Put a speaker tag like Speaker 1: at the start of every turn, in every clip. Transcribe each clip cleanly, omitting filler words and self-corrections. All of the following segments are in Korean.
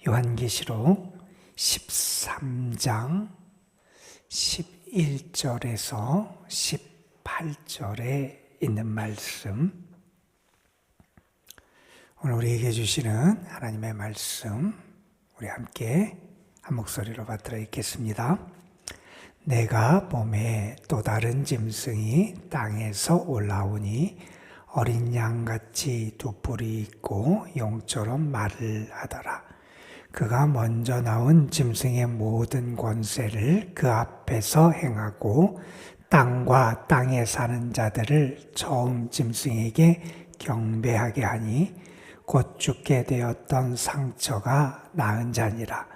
Speaker 1: 요한계시록 13장 11절에서 18절에 있는 말씀, 오늘 우리에게 주시는 하나님의 말씀, 우리 함께 한 목소리로 받들어 읽겠습니다. 내가 봄에 또 다른 짐승이 땅에서 올라오니 어린 양같이 두 뿔이 있고 용처럼 말을 하더라. 그가 먼저 나온 짐승의 모든 권세를 그 앞에서 행하고 땅과 땅에 사는 자들을 처음 짐승에게 경배하게 하니 곧 죽게 되었던 상처가 나은 자니라.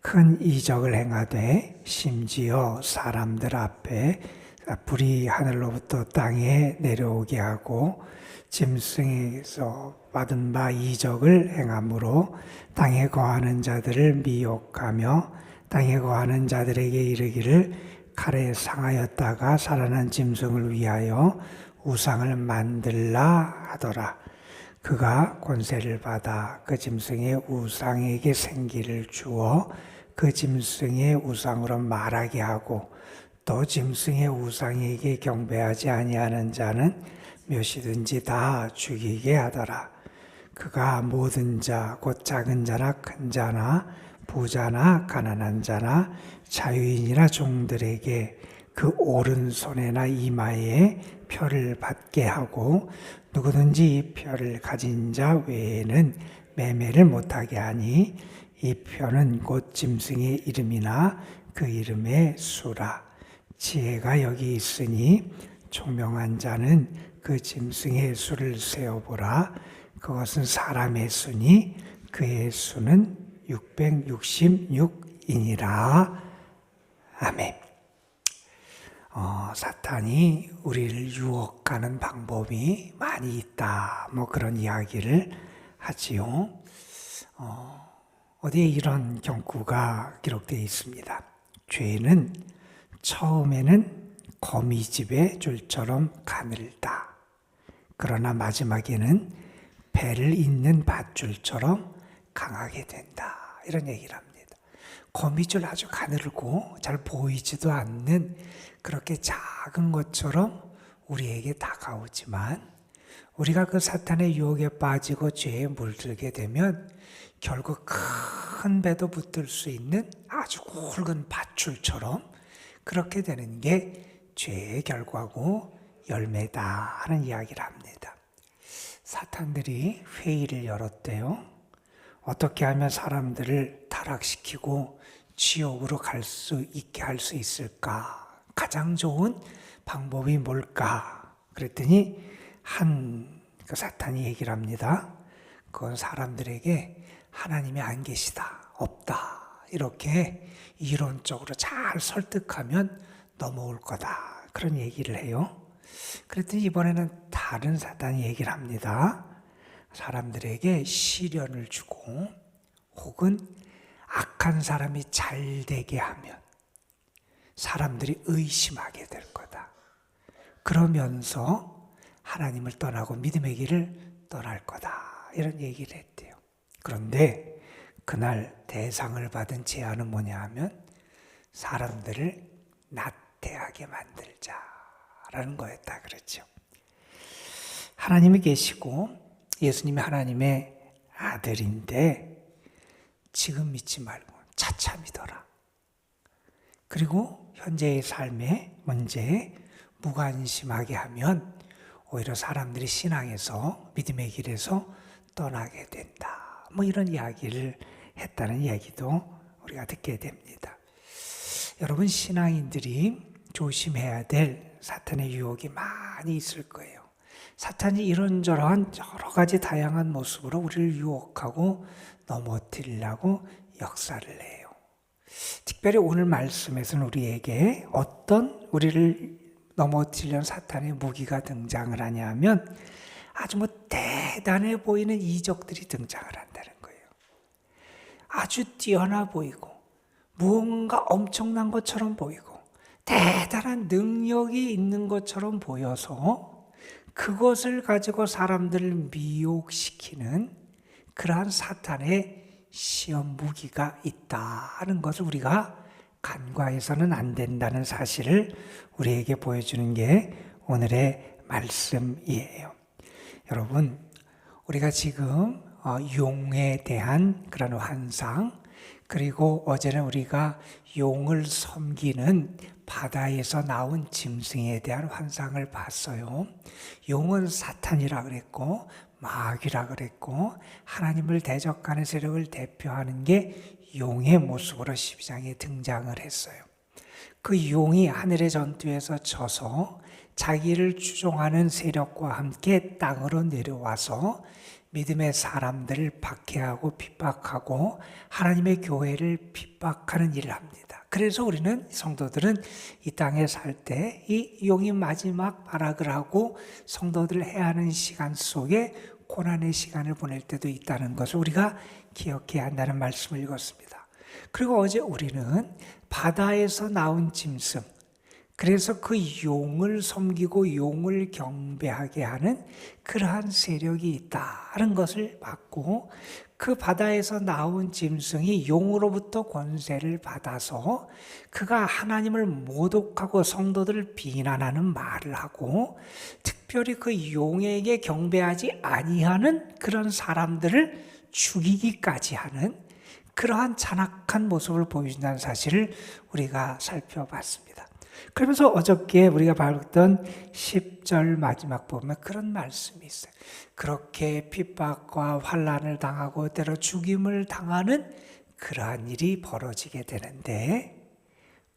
Speaker 1: 큰 이적을 행하되 심지어 사람들 앞에 불이 하늘로부터 땅에 내려오게 하고 짐승에서 받은 바 이적을 행함으로 땅에 거하는 자들을 미혹하며 땅에 거하는 자들에게 이르기를 칼에 상하였다가 살아난 짐승을 위하여 우상을 만들라 하더라. 그가 권세를 받아 그 짐승의 우상에게 생기를 주어 그 짐승의 우상으로 말하게 하고 또 짐승의 우상에게 경배하지 아니하는 자는 몇이든지 다 죽이게 하더라. 그가 모든 자, 곧 작은 자나 큰 자나 부자나 가난한 자나 자유인이나 종들에게 그 오른손에나 이마에 표를 받게 하고 누구든지 이 표를 가진 자 외에는 매매를 못하게 하니 이 표는 곧 짐승의 이름이나 그 이름의 수라. 지혜가 여기 있으니 총명한 자는 그 짐승의 수를 세어보라. 그것은 사람의 수니 그의 수는 666이니라. 아멘. 사탄이 우리를 유혹하는 방법이 많이 있다, 그런 이야기를 하지요. 어디에 이런 경구가 기록되어 있습니다. 죄는 처음에는 거미집의 줄처럼 가늘다. 그러나 마지막에는 배를 잇는 밧줄처럼 강하게 된다. 이런 얘기를 합니다. 거미줄 아주 가늘고 잘 보이지도 않는 그렇게 작은 것처럼 우리에게 다가오지만 우리가 그 사탄의 유혹에 빠지고 죄에 물들게 되면 결국 큰 배도 붙들 수 있는 아주 굵은 밧줄처럼 그렇게 되는 게 죄의 결과고 열매다 하는 이야기를 합니다. 사탄들이 회의를 열었대요. 어떻게 하면 사람들을 타락시키고 지옥으로 갈 수 있게 할 수 있을까? 가장 좋은 방법이 뭘까? 그랬더니 그 사탄이 얘기를 합니다. 그건 사람들에게 하나님이 안 계시다, 없다, 이렇게 이론적으로 잘 설득하면 넘어올 거다, 그런 얘기를 해요. 그랬더니 이번에는 다른 사탄이 얘기를 합니다. 사람들에게 시련을 주고 혹은 악한 사람이 잘 되게 하면 사람들이 의심하게 될 거다. 그러면서 하나님을 떠나고 믿음의 길을 떠날 거다, 이런 얘기를 했대요. 그런데 그날 대상을 받은 제안은 뭐냐 하면 사람들을 나태하게 만들자라는 거였다 그랬죠. 하나님이 계시고 예수님이 하나님의 아들인데 지금 믿지 말고 차차 믿어라. 그리고 현재의 삶의 문제에 무관심하게 하면 오히려 사람들이 신앙에서 믿음의 길에서 떠나게 된다. 이런 이야기를 했다는 얘기도 우리가 듣게 됩니다. 여러분, 신앙인들이 조심해야 될 사탄의 유혹이 많이 있을 거예요. 사탄이 이런저런 여러 가지 다양한 모습으로 우리를 유혹하고 넘어뜨리려고 역사를 해요. 특별히 오늘 말씀에서는 우리에게 어떤 우리를 넘어뜨리려는 사탄의 무기가 등장을 하냐면 아주 대단해 보이는 이적들이 등장을 한다는 거예요. 아주 뛰어나 보이고 무언가 엄청난 것처럼 보이고 대단한 능력이 있는 것처럼 보여서 그것을 가지고 사람들을 미혹시키는 그러한 사탄의 시험 무기가 있다는 것을 우리가 간과해서는 안 된다는 사실을 우리에게 보여주는 게 오늘의 말씀이에요. 여러분, 우리가 지금 용에 대한 그런 환상, 그리고 어제는 우리가 용을 섬기는 바다에서 나온 짐승에 대한 환상을 봤어요. 용은 사탄이라 그랬고 마귀라 그랬고 하나님을 대적하는 세력을 대표하는 게 용의 모습으로 12장에 등장을 했어요. 그 용이 하늘의 전투에서 져서 자기를 추종하는 세력과 함께 땅으로 내려와서 믿음의 사람들을 박해하고 핍박하고 하나님의 교회를 핍박하는 일을 합니다. 그래서 우리는 성도들은 이 땅에 살 때 이 용이 마지막 발악을 하고 성도들 해야 하는 시간 속에 고난의 시간을 보낼 때도 있다는 것을 우리가 기억해야 한다는 말씀을 읽었습니다. 그리고 어제 우리는 바다에서 나온 짐승, 그래서 그 용을 섬기고 용을 경배하게 하는 그러한 세력이 있다는 것을 봤고, 그 바다에서 나온 짐승이 용으로부터 권세를 받아서 그가 하나님을 모독하고 성도들을 비난하는 말을 하고, 특별히 그 용에게 경배하지 아니하는 그런 사람들을 죽이기까지 하는 그러한 잔악한 모습을 보여준다는 사실을 우리가 살펴봤습니다. 그러면서 어저께 우리가 봤던 10절 마지막 보면 그런 말씀이 있어요. 그렇게 핍박과 환난을 당하고 때로 죽임을 당하는 그러한 일이 벌어지게 되는데,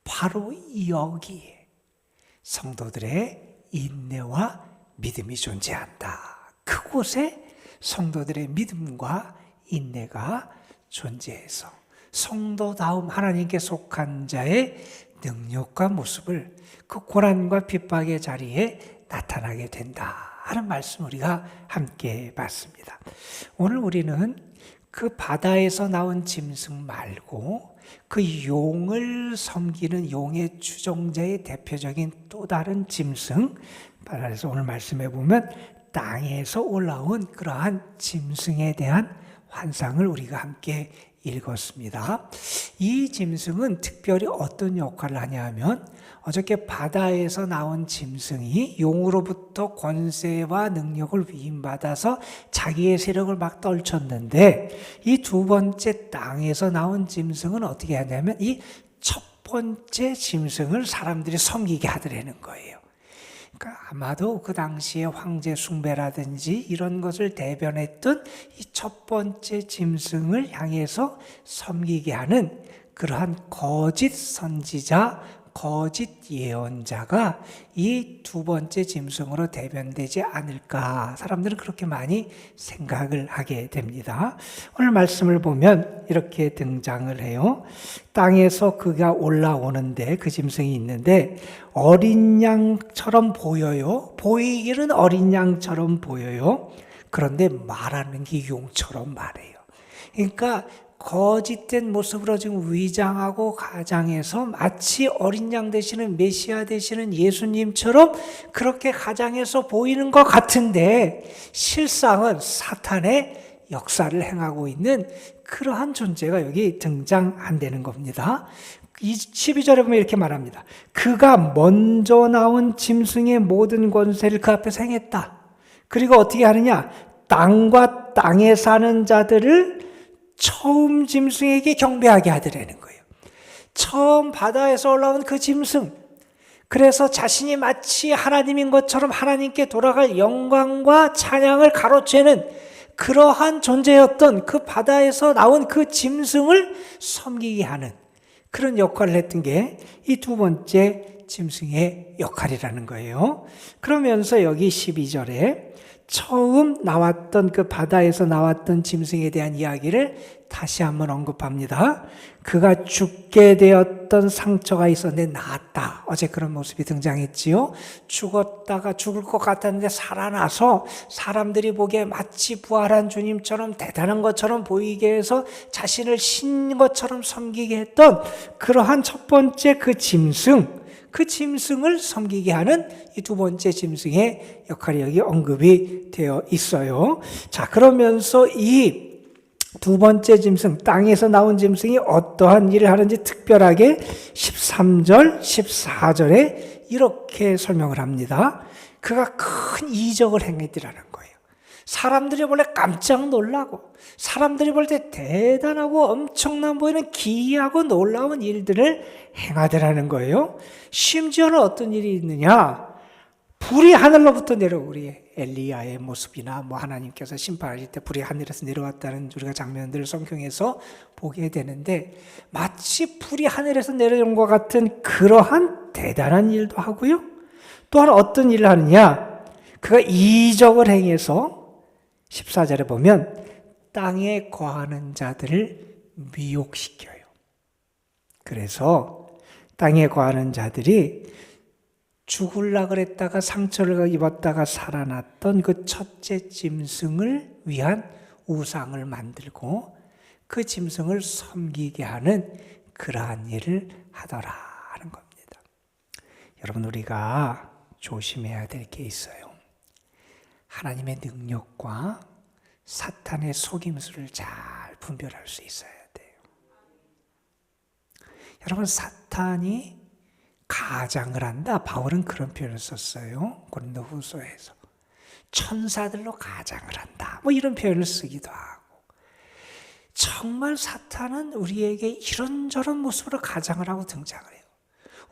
Speaker 1: 바로 여기에 성도들의 인내와 믿음이 존재한다. 그곳에 성도들의 믿음과 인내가 존재해서 성도다움 하나님께 속한 자의 능력과 모습을 그 고난과 핍박의 자리에 나타나게 된다 하는 말씀 우리가 함께 봤습니다. 오늘 우리는 그 바다에서 나온 짐승 말고 그 용을 섬기는 용의 추종자의 대표적인 또 다른 짐승, 바다에서 오늘 말씀해 보면 땅에서 올라온 그러한 짐승에 대한 환상을 우리가 함께 읽었습니다. 이 짐승은 특별히 어떤 역할을 하냐면, 어저께 바다에서 나온 짐승이 용으로부터 권세와 능력을 위임받아서 자기의 세력을 막 떨쳤는데, 이 두 번째 땅에서 나온 짐승은 어떻게 하냐면 이 첫 번째 짐승을 사람들이 섬기게 하더라는 거예요. 그러니까 아마도 그 당시에 황제 숭배라든지 이런 것을 대변했던 이 첫 번째 짐승을 향해서 섬기게 하는 그러한 거짓 선지자, 거짓 예언자가 이 두 번째 짐승으로 대변되지 않을까, 사람들은 그렇게 많이 생각을 하게 됩니다. 오늘 말씀을 보면 이렇게 등장을 해요. 땅에서 그가 올라오는데, 그 짐승이 있는데 어린 양처럼 보여요. 보이기는 어린 양처럼 보여요. 그런데 말하는 게 용처럼 말해요. 그러니까 거짓된 모습으로 지금 위장하고 가장해서 마치 어린 양 되시는 메시아 되시는 예수님처럼 그렇게 가장해서 보이는 것 같은데, 실상은 사탄의 역사를 행하고 있는 그러한 존재가 여기 등장한다는 겁니다. 12절에 보면 이렇게 말합니다. 그가 먼저 나온 짐승의 모든 권세를 그 앞에서 행했다. 그리고 어떻게 하느냐? 땅과 땅에 사는 자들을 처음 짐승에게 경배하게 하더라는 거예요. 처음 바다에서 올라온 그 짐승, 그래서 자신이 마치 하나님인 것처럼 하나님께 돌아갈 영광과 찬양을 가로채는 그러한 존재였던 그 바다에서 나온 그 짐승을 섬기게 하는 그런 역할을 했던 게 이 두 번째 짐승의 역할이라는 거예요. 그러면서 여기 12절에 처음 나왔던 그 바다에서 나왔던 짐승에 대한 이야기를 다시 한번 언급합니다. 그가 죽게 되었던 상처가 있었는데 나았다. 어제 그런 모습이 등장했지요. 죽었다가 죽을 것 같았는데 살아나서 사람들이 보기에 마치 부활한 주님처럼 대단한 것처럼 보이게 해서 자신을 신 것처럼 섬기게 했던 그러한 첫 번째 그 짐승, 그 짐승을 섬기게 하는 이 두 번째 짐승의 역할이 여기 언급이 되어 있어요. 자, 그러면서 이 두 번째 짐승, 땅에서 나온 짐승이 어떠한 일을 하는지 특별하게 13절, 14절에 이렇게 설명을 합니다. 그가 큰 이적을 행했더라는 거예요. 사람들이 원래 깜짝 놀라고, 사람들이 볼 때 대단하고 엄청난 보이는 기이하고 놀라운 일들을 행하더라는 거예요. 심지어는 어떤 일이 있느냐? 불이 하늘로부터 내려오고, 우리 엘리야의 모습이나 하나님께서 심판하실 때 불이 하늘에서 내려왔다는 우리가 장면들을 성경에서 보게 되는데, 마치 불이 하늘에서 내려온 것 같은 그러한 대단한 일도 하고요. 또한 어떤 일을 하느냐? 그가 이적을 행해서 14절에 보면 땅에 거하는 자들을 미혹시켜요. 그래서 땅에 거하는 자들이 죽으려 그랬다가 상처를 입었다가 살아났던 그 첫째 짐승을 위한 우상을 만들고 그 짐승을 섬기게 하는 그러한 일을 하더라는 겁니다. 여러분, 우리가 조심해야 될 게 있어요. 하나님의 능력과 사탄의 속임수를 잘 분별할 수 있어야 돼요. 여러분, 사탄이 가장을 한다. 바울은 그런 표현을 썼어요. 고린도후서에서. 천사들로 가장을 한다. 이런 표현을 쓰기도 하고. 정말 사탄은 우리에게 이런저런 모습으로 가장을 하고 등장을 해요.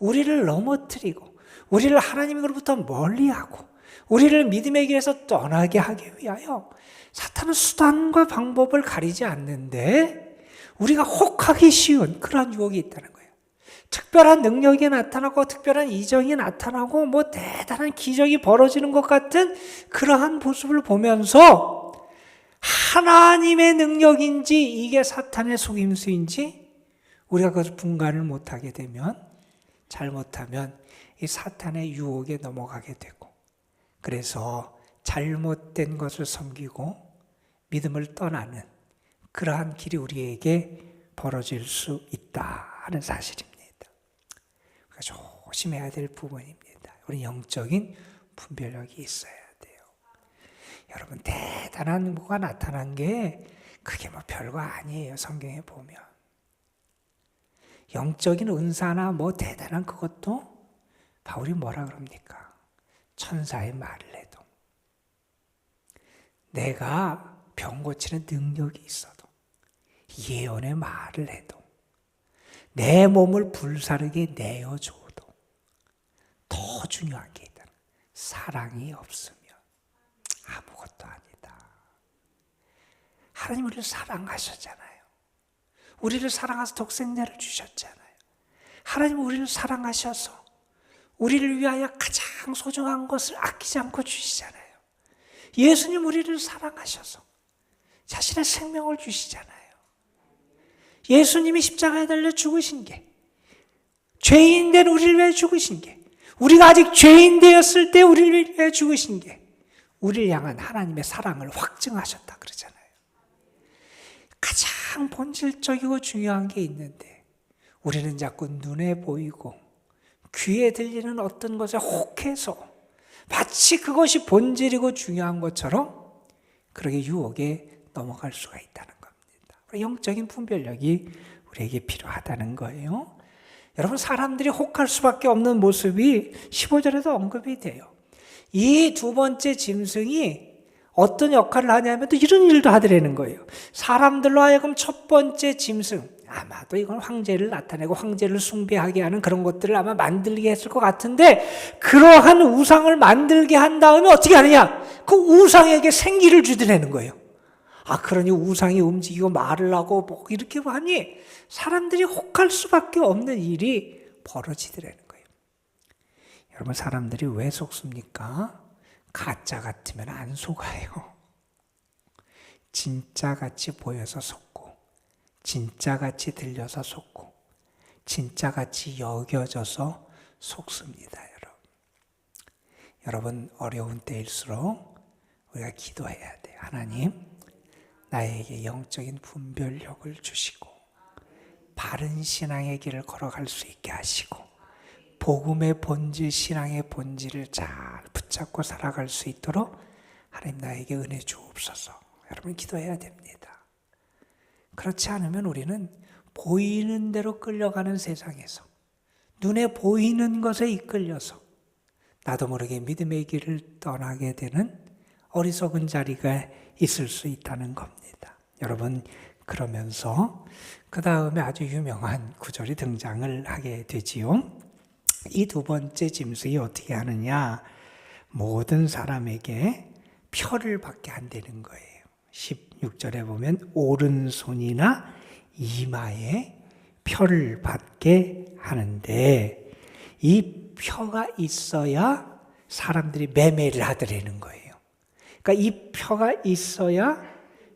Speaker 1: 우리를 넘어뜨리고, 우리를 하나님으로부터 멀리하고, 우리를 믿음의 길에서 떠나게 하기 위하여 사탄은 수단과 방법을 가리지 않는데 우리가 혹하기 쉬운 그러한 유혹이 있다는 거예요. 특별한 능력이 나타나고 특별한 이정이 나타나고 대단한 기적이 벌어지는 것 같은 그러한 모습을 보면서 하나님의 능력인지 이게 사탄의 속임수인지 우리가 그것을 분간을 못하게 되면, 잘못하면 이 사탄의 유혹에 넘어가게 되고, 그래서 잘못된 것을 섬기고 믿음을 떠나는 그러한 길이 우리에게 벌어질 수 있다는 사실입니다. 우리가 조심해야 될 부분입니다. 우리 영적인 분별력이 있어야 돼요. 여러분, 대단한 뭐가 나타난 게 그게 별거 아니에요. 성경에 보면 영적인 은사나 대단한 그것도 바울이 뭐라 그럽니까? 천사의 말을 해도, 내가 병 고치는 능력이 있어도, 예언의 말을 해도, 내 몸을 불사르게 내어줘도 더 중요한 게 있다. 사랑이 없으면 아무것도 아니다. 하나님 우리를 사랑하셨잖아요. 우리를 사랑하셔서 독생자를 주셨잖아요. 하나님 우리를 사랑하셔서 우리를 위하여 가장 소중한 것을 아끼지 않고 주시잖아요. 예수님 우리를 사랑하셔서 자신의 생명을 주시잖아요. 예수님이 십자가에 달려 죽으신 게, 죄인 된 우리를 위해 죽으신 게, 우리가 아직 죄인 되었을 때 우리를 위해 죽으신 게, 우리를 향한 하나님의 사랑을 확증하셨다 그러잖아요. 가장 본질적이고 중요한 게 있는데 우리는 자꾸 눈에 보이고 귀에 들리는 어떤 것에 혹해서 마치 그것이 본질이고 중요한 것처럼 그렇게 유혹에 넘어갈 수가 있다는 겁니다. 영적인 분별력이 우리에게 필요하다는 거예요. 여러분, 사람들이 혹할 수밖에 없는 모습이 15절에도 언급이 돼요. 이 두 번째 짐승이 어떤 역할을 하냐면 또 이런 일도 하더라는 거예요. 사람들로 하여금 첫 번째 짐승, 아마도 이건 황제를 나타내고 황제를 숭배하게 하는 그런 것들을 아마 만들게 했을 것 같은데, 그러한 우상을 만들게 한 다음에 어떻게 하느냐? 그 우상에게 생기를 주더라는 거예요. 그러니 우상이 움직이고 말을 하고 이렇게 하니 사람들이 혹할 수밖에 없는 일이 벌어지더라는 거예요. 여러분, 사람들이 왜 속습니까? 가짜 같으면 안 속아요. 진짜같이 보여서 속고, 진짜같이 들려서 속고, 진짜같이 여겨져서 속습니다. 여러분, 어려운 때일수록 우리가 기도해야 돼요. 하나님, 나에게 영적인 분별력을 주시고 바른 신앙의 길을 걸어갈 수 있게 하시고 복음의 본질, 신앙의 본질을 잘 붙잡고 살아갈 수 있도록 하나님 나에게 은혜 주옵소서. 여러분, 기도해야 됩니다. 그렇지 않으면 우리는 보이는 대로 끌려가는 세상에서 눈에 보이는 것에 이끌려서 나도 모르게 믿음의 길을 떠나게 되는 어리석은 자리가 있을 수 있다는 겁니다. 여러분, 그러면서 그 다음에 아주 유명한 구절이 등장을 하게 되지요. 이 두 번째 짐승이 어떻게 하느냐? 모든 사람에게 표를 받게 한다는 거예요. 16절에 보면 오른손이나 이마에 표를 받게 하는데, 이 표가 있어야 사람들이 매매를 하더라는 거예요. 그러니까 이 표가 있어야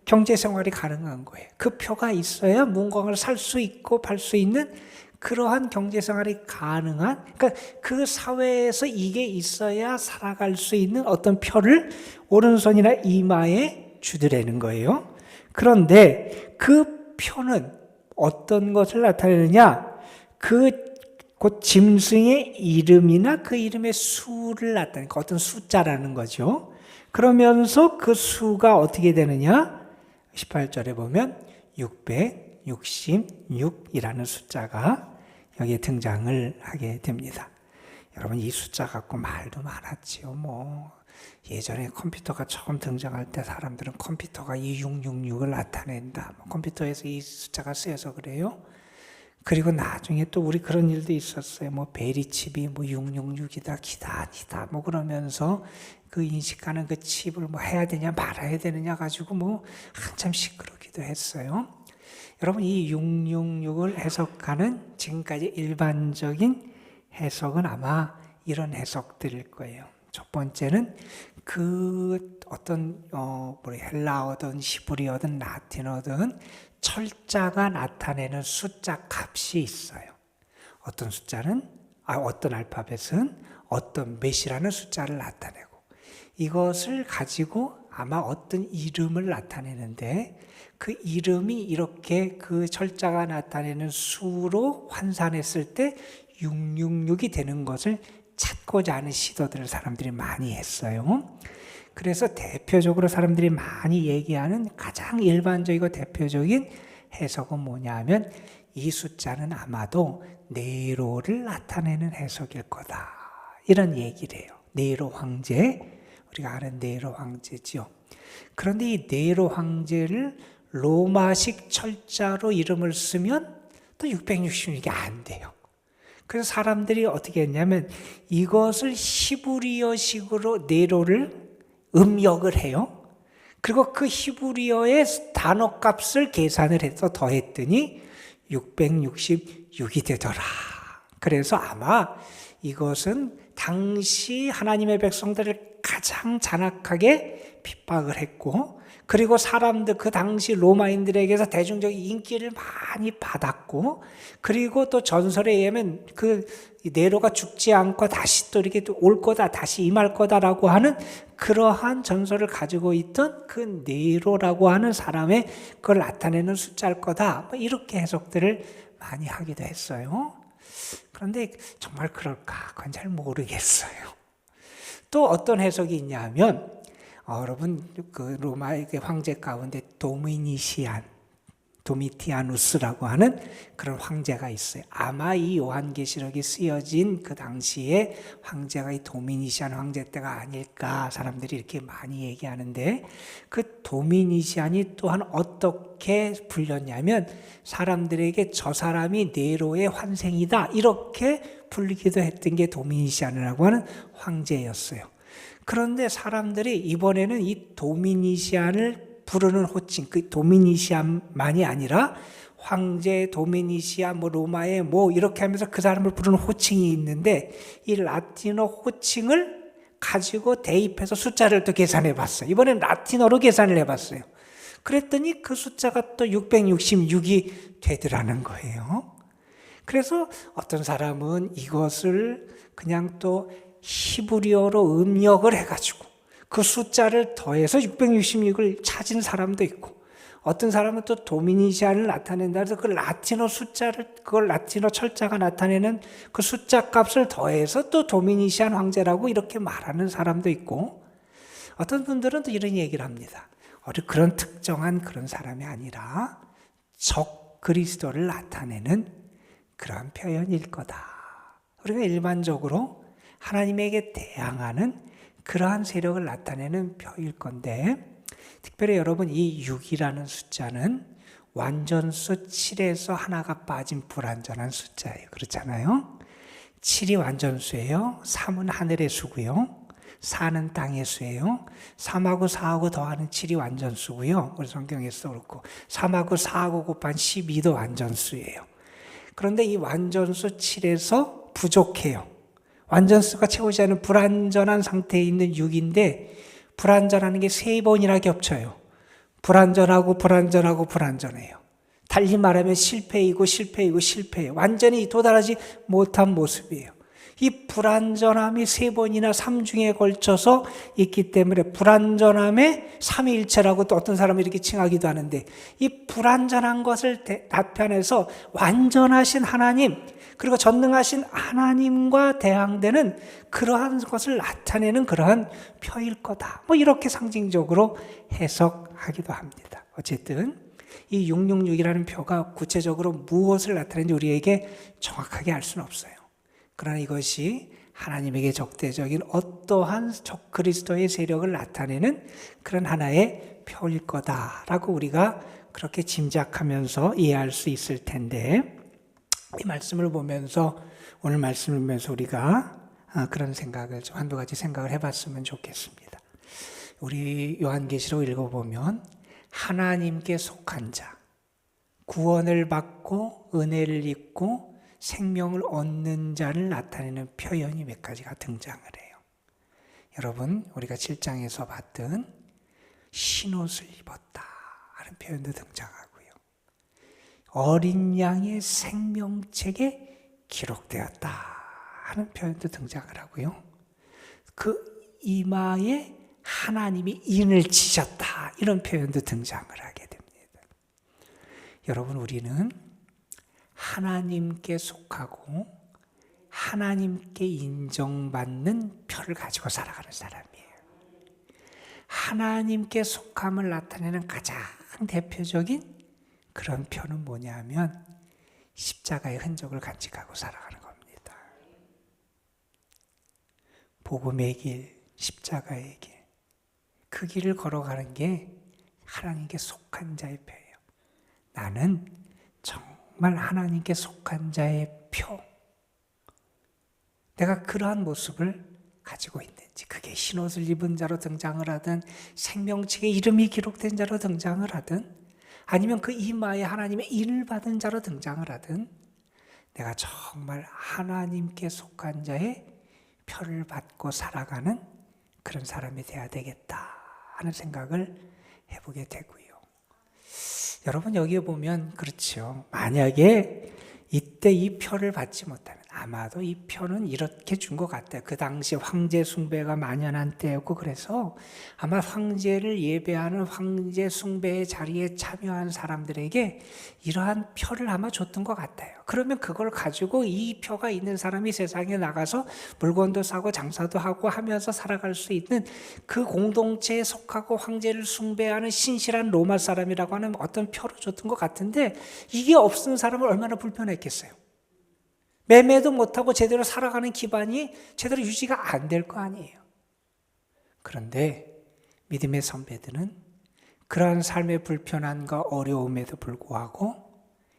Speaker 1: 경제생활이 가능한 거예요. 그 표가 있어야 무언가를 살 수 있고 팔 수 있는 그러한 경제생활이 가능한, 그러니까 그 사회에서 이게 있어야 살아갈 수 있는 어떤 표를 오른손이나 이마에 주더라는 거예요. 그런데 그 표는 어떤 것을 나타내느냐? 곧 짐승의 이름이나 그 이름의 수를 나타내는, 어떤 숫자라는 거죠. 그러면서 그 수가 어떻게 되느냐? 18절에 보면 666이라는 숫자가 여기에 등장을 하게 됩니다. 여러분, 이 숫자 갖고 말도 많았지요. 예전에 컴퓨터가 처음 등장할 때 사람들은 컴퓨터가 이 666을 나타낸다, 컴퓨터에서 이 숫자가 쓰여서 그래요. 그리고 나중에 또 우리 그런 일도 있었어요. 베리칩이 666이다, 기다 아니다, 그러면서 그 인식하는 그 칩을 해야 되냐 말아야 되느냐 가지고 한참 시끄럽기도 했어요. 여러분, 이 666을 해석하는 지금까지 일반적인 해석은 아마 이런 해석들일 거예요. 첫 번째는 그 어떤 헬라어든 히브리어든 라틴어든 철자가 나타내는 숫자 값이 있어요. 어떤 숫자는 어떤 알파벳은 어떤 몇이라는 숫자를 나타내고, 이것을 가지고 아마 어떤 이름을 나타내는데, 그 이름이 이렇게 그 철자가 나타내는 수로 환산했을 때 666이 되는 것을 찾고자 하는 시도들을 사람들이 많이 했어요. 그래서 대표적으로 사람들이 많이 얘기하는 가장 일반적이고 대표적인 해석은 뭐냐 하면, 이 숫자는 아마도 네로를 나타내는 해석일 거다, 이런 얘기를 해요. 네로 황제, 우리가 아는 네로 황제지요. 그런데 이 네로 황제를 로마식 철자로 이름을 쓰면 또 666이 안 돼요. 그래서 사람들이 어떻게 했냐면 이것을 히브리어식으로 네로를 음역을 해요. 그리고 그 히브리어의 단어 값을 계산을 해서 더했더니 666이 되더라. 그래서 아마 이것은 당시 하나님의 백성들을 가장 잔악하게 핍박을 했고, 그리고 사람들, 그 당시 로마인들에게서 대중적인 인기를 많이 받았고, 그리고 또 전설에 의하면 그 네로가 죽지 않고 다시 또 이렇게 올 거다, 다시 임할 거다라고 하는 그러한 전설을 가지고 있던 그 네로라고 하는 사람의 그걸 나타내는 숫자일 거다, 이렇게 해석들을 많이 하기도 했어요. 그런데 정말 그럴까? 그건 잘 모르겠어요. 또 어떤 해석이 있냐 하면, 여러분, 그 로마의 황제 가운데 도미티아누스라고 하는 그런 황제가 있어요. 아마 이 요한계시록이 쓰여진 그 당시에 황제가 이 도미니시안 황제 때가 아닐까 사람들이 이렇게 많이 얘기하는데, 그 도미니시안이 또한 어떻게 불렸냐면 사람들에게 저 사람이 네로의 환생이다, 이렇게 불리기도 했던 게 도미니시안이라고 하는 황제였어요. 그런데 사람들이 이번에는 이 도미니시안을 부르는 호칭, 그 도미니시안만이 아니라 황제 도미니시안, 로마의 이렇게 하면서 그 사람을 부르는 호칭이 있는데, 이 라틴어 호칭을 가지고 대입해서 숫자를 또 계산해 봤어요. 이번엔 라틴어로 계산을 해 봤어요. 그랬더니 그 숫자가 또 666이 되더라는 거예요. 그래서 어떤 사람은 이것을 그냥 또 히브리어로 음역을 해가지고 그 숫자를 더해서 666을 찾은 사람도 있고, 어떤 사람은 또 도미니시안을 나타낸다 해서 그 라틴어 숫자를, 그걸 라틴어 철자가 나타내는 그 숫자 값을 더해서 또 도미니시안 황제라고 이렇게 말하는 사람도 있고, 어떤 분들은 또 이런 얘기를 합니다. 그런 특정한 그런 사람이 아니라 적 그리스도를 나타내는 그러한 표현일 거다. 우리가 일반적으로 하나님에게 대항하는 그러한 세력을 나타내는 표일 건데, 특별히 여러분 이 6이라는 숫자는 완전수 7에서 하나가 빠진 불완전한 숫자예요. 그렇잖아요. 7이 완전수예요. 3은 하늘의 수고요. 4는 땅의 수예요. 3하고 4하고 더하는 7이 완전수고요. 우리 성경에서 그렇고 3하고 4하고 곱한 12도 완전수예요. 그런데 이 완전수 7에서 부족해요. 완전수가 채우지 않은 불완전한 상태에 있는 6인데 불완전하는 게 3번이나 겹쳐요. 불완전하고 불완전하고 불완전해요. 달리 말하면 실패이고 실패이고 실패예요. 완전히 도달하지 못한 모습이에요. 이 불완전함이 3번이나 3중에 걸쳐서 있기 때문에 불완전함의 삼위일체라고 또 어떤 사람이 이렇게 칭하기도 하는데, 이 불완전한 것을 나타내서 완전하신 하나님, 그리고 전능하신 하나님과 대항되는 그러한 것을 나타내는 그러한 표일 거다. 이렇게 상징적으로 해석하기도 합니다. 어쨌든 이 666이라는 표가 구체적으로 무엇을 나타내는지 우리에게 정확하게 알 수는 없어요. 그러나 이것이 하나님에게 적대적인 어떠한 적 그리스도의 세력을 나타내는 그런 하나의 표일 거다라고 우리가 그렇게 짐작하면서 이해할 수 있을 텐데, 이 말씀을 보면서, 오늘 말씀을 보면서 우리가 그런 생각을 좀 한두 가지 생각을 해봤으면 좋겠습니다. 우리 요한계시록 읽어보면 하나님께 속한 자, 구원을 받고 은혜를 입고 생명을 얻는 자를 나타내는 표현이 몇 가지가 등장을 해요. 여러분, 우리가 7장에서 봤던 흰옷을 입었다 하는 표현도 등장하고요. 어린 양의 생명책에 기록되었다 하는 표현도 등장을 하고요. 그 이마에 하나님이 인을 치셨다 이런 표현도 등장을 하게 됩니다. 여러분, 우리는 하나님께 속하고 하나님께 인정받는 표를 가지고 살아가는 사람이에요. 하나님께 속함을 나타내는 가장 대표적인 그런 표는 뭐냐면 십자가의 흔적을 간직하고 살아가는 겁니다. 복음의 길, 십자가의 길, 그 길을 걸어가는 게 하나님께 속한 자의 표예요. 나는 정말 하나님께 속한 자의 표, 내가 그러한 모습을 가지고 있는지, 그게 흰옷을 입은 자로 등장을 하든 생명책에 이름이 기록된 자로 등장을 하든 아니면 그 이마에 하나님의 인을 받은 자로 등장을 하든, 내가 정말 하나님께 속한 자의 표를 받고 살아가는 그런 사람이 되어야 되겠다 하는 생각을 해보게 되고요. 여러분, 여기에 보면 그렇죠. 만약에 이때 이 표를 받지 못하면 아마도 이 표는 이렇게 준 것 같아요. 그 당시 황제 숭배가 만연한 때였고, 그래서 아마 황제를 예배하는 황제 숭배의 자리에 참여한 사람들에게 이러한 표를 아마 줬던 것 같아요. 그러면 그걸 가지고 이 표가 있는 사람이 세상에 나가서 물건도 사고 장사도 하고 하면서 살아갈 수 있는 그 공동체에 속하고 황제를 숭배하는 신실한 로마 사람이라고 하는 어떤 표를 줬던 것 같은데, 이게 없는 사람은 얼마나 불편했겠어요. 매매도 못하고 제대로 살아가는 기반이 제대로 유지가 안 될 거 아니에요. 그런데 믿음의 선배들은 그러한 삶의 불편함과 어려움에도 불구하고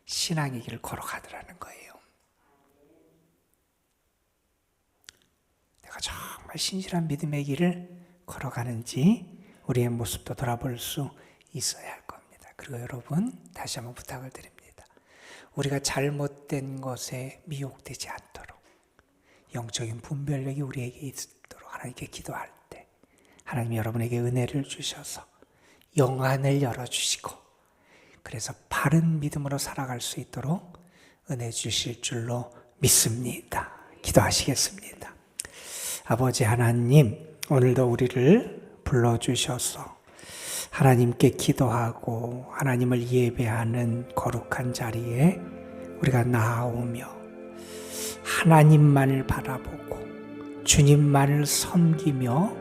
Speaker 1: 신앙의 길을 걸어가더라는 거예요. 내가 정말 신실한 믿음의 길을 걸어가는지 우리의 모습도 돌아볼 수 있어야 할 겁니다. 그리고 여러분, 다시 한번 부탁을 드립니다. 우리가 잘못된 것에 미혹되지 않도록 영적인 분별력이 우리에게 있도록 하나님께 기도할 때 하나님이 여러분에게 은혜를 주셔서 영안을 열어주시고, 그래서 바른 믿음으로 살아갈 수 있도록 은혜 주실 줄로 믿습니다. 기도하시겠습니다. 아버지 하나님, 오늘도 우리를 불러주셔서 하나님께 기도하고 하나님을 예배하는 거룩한 자리에 우리가 나아오며 하나님만을 바라보고 주님만을 섬기며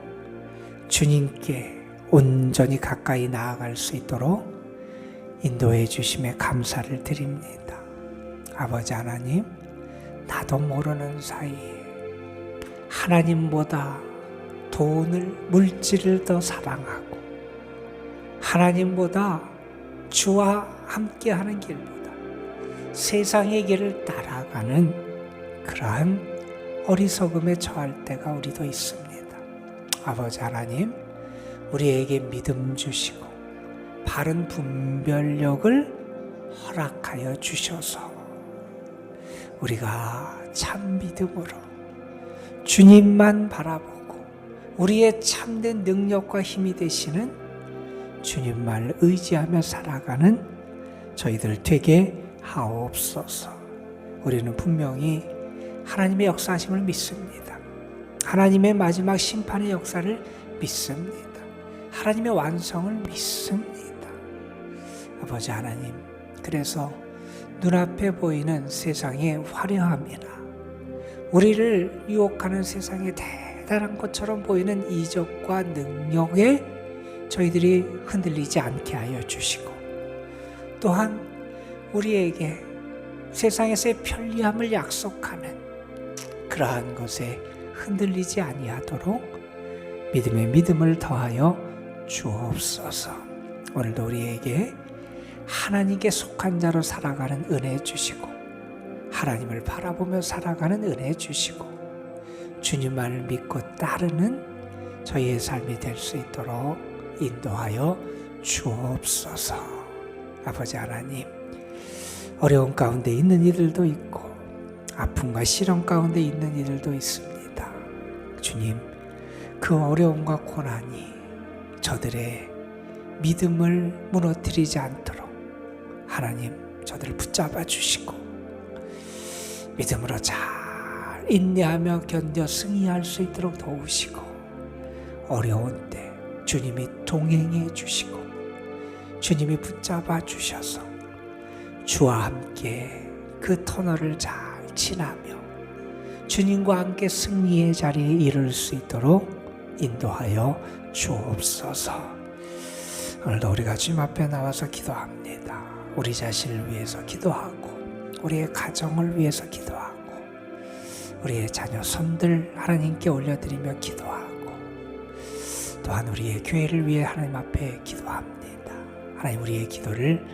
Speaker 1: 주님께 온전히 가까이 나아갈 수 있도록 인도해 주심에 감사를 드립니다. 아버지 하나님, 나도 모르는 사이에 하나님보다 돈을, 물질을 더 사랑하고 하나님보다 주와 함께하는 길보다 세상의 길을 따라가는 그러한 어리석음에 처할 때가 우리도 있습니다. 아버지 하나님, 우리에게 믿음 주시고 바른 분별력을 허락하여 주셔서 우리가 참 믿음으로 주님만 바라보고 우리의 참된 능력과 힘이 되시는 주님만 의지하며 살아가는 저희들 되게 하옵소서. 우리는 분명히 하나님의 역사하심을 믿습니다. 하나님의 마지막 심판의 역사를 믿습니다. 하나님의 완성을 믿습니다. 아버지 하나님, 그래서 눈앞에 보이는 세상의 화려함이나 우리를 유혹하는 세상의 대단한 것처럼 보이는 이적과 능력에 저희들이 흔들리지 않게 하여 주시고, 또한 우리에게 세상에서의 편리함을 약속하는 그러한 것에 흔들리지 아니하도록 믿음에 믿음을 더하여 주옵소서. 오늘도 우리에게 하나님께 속한 자로 살아가는 은혜 주시고 하나님을 바라보며 살아가는 은혜 주시고 주님만을 믿고 따르는 저희의 삶이 될 수 있도록 인도하여 주옵소서. 아버지 하나님, 어려운 가운데 있는 이들도 있고 아픔과 시련 가운데 있는 이들도 있습니다. 주님, 그 어려움과 고난이 저들의 믿음을 무너뜨리지 않도록 하나님 저들을 붙잡아 주시고 믿음으로 잘 인내하며 견뎌 승리할 수 있도록 도우시고, 어려운 때 주님이 동행해 주시고 주님이 붙잡아 주셔서 주와 함께 그 터널을 잘 지나며 주님과 함께 승리의 자리에 이를 수 있도록 인도하여 주옵소서. 오늘도 우리가 주님 앞에 나와서 기도합니다. 우리 자신을 위해서 기도하고 우리의 가정을 위해서 기도하고 우리의 자녀 손들 하나님께 올려드리며 기도하고 또한 우리의 교회를 위해 하나님 앞에 기도합니다. 하나님, 우리의 기도를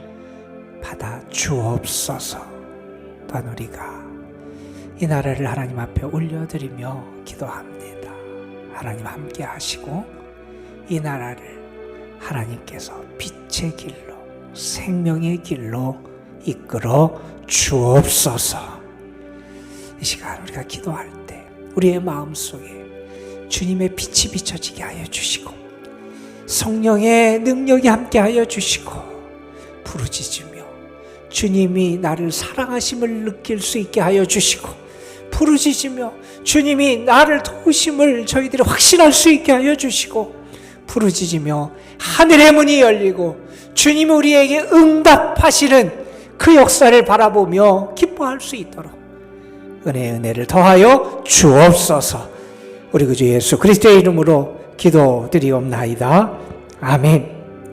Speaker 1: 받아 주옵소서. 또한 우리가 이 나라를 하나님 앞에 올려드리며 기도합니다. 하나님 함께 하시고 이 나라를 하나님께서 빛의 길로, 생명의 길로 이끌어 주옵소서. 이 시간 우리가 기도할 때 우리의 마음속에 주님의 빛이 비춰지게 하여 주시고 성령의 능력이 함께 하여 주시고 부르짖으며 주님이 나를 사랑하심을 느낄 수 있게 하여 주시고 부르짖으며 주님이 나를 도우심을 저희들이 확신할 수 있게 하여 주시고 부르짖으며 하늘의 문이 열리고 주님이 우리에게 응답하시는 그 역사를 바라보며 기뻐할 수 있도록 은혜를 더하여 주옵소서. 우리 구주 예수 그리스도의 이름으로 기도드리옵나이다. 아멘.